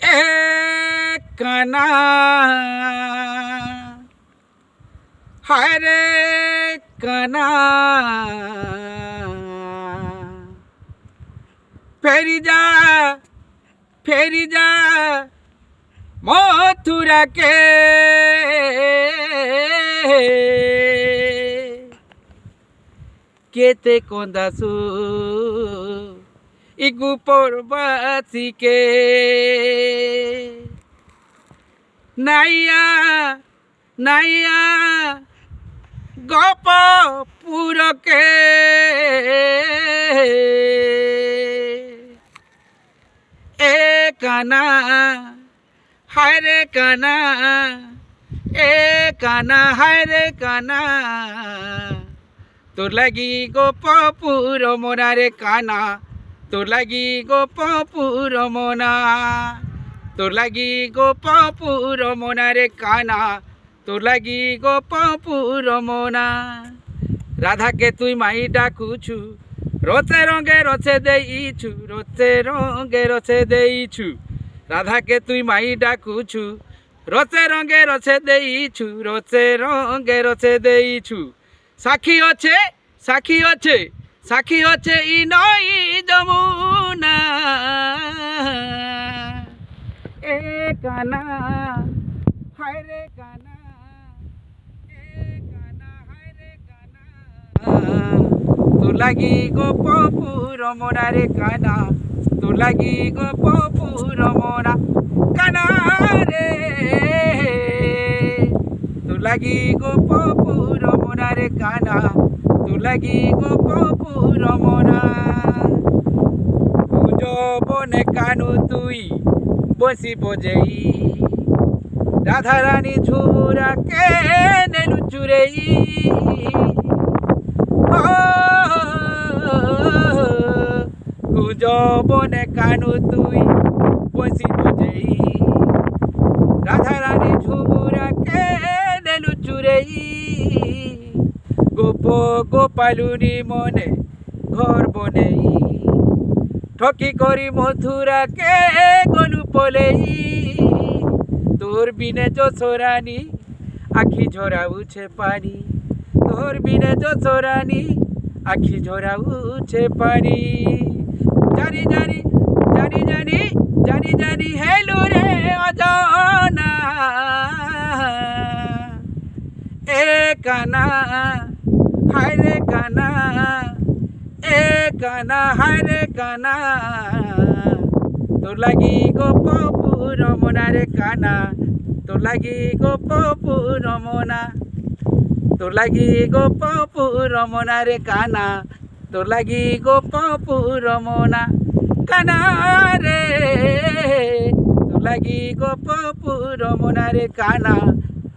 এ কানা হায় রে কানা ফেরি যা মথুরাকে কেতে কন্দাসু ইগু পরবাসীকে নাইয়া গপপুরকে এ কানা হায় রে কানা এ কানা হায় রে কানা তোর লাগি গোপপুর মোনা রে কানা তোর লাগি গোপপুর মোনা তোর লাগি গোপপুর মোনা রে কানা তোর লাগি গোপপুর মোনা রাধাকে তুই মাই ডাকুছু রচে রঙে রচে দেইছু রচে রঙে রচে দেইছু রাধাকে তুই মাই ডাকুছু রচে রঙে রচে দেইছু রচে রঙে রচে দেইছু সাক্ষী আছে ই নই যমুনা এ কানা হায় রে কানা এ কানা হায় রে কানা তোর লাগি গোপপুর মোনা রে কানা তোর লাগি গোপপুর মোনা কানা রে তোর লাগি গোপপুর মোনা রে কানা তোর লাগি গোপপুর মোনা যৌবনে কানু তুই বসি বজেই রাধারানী ঝুমুরাকে নেলু চুরেই যৌবনে কানু তুই বসি বজেই রাধারানী ঝুমুরাকে নেলু চুরেই গোপালুনি মনে ঘর বনেই ঠকি করি মথুরাকে গলু পলেই তোর বিনে যশোরানী আখি ঝরাউছে পানি তোর বিনে যশোরানী আখি ঝরাউছে পানি জানি জানি জানি জানি জানি জানি হেলু রে অজনা এ কানা হায় রে কানা এ কানা হায় রে কানা তোর লাগি গোপপুর মোনা রে কানা তোর লাগি গোপপুর মোনা তোর লাগি গোপপুর মোনা রে কানা তোর লাগি গোপপুর মোনা কানা রে তোর লাগি গোপপুর মোনা রে কানা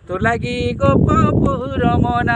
তোর লাগি গোপপুর মোনা।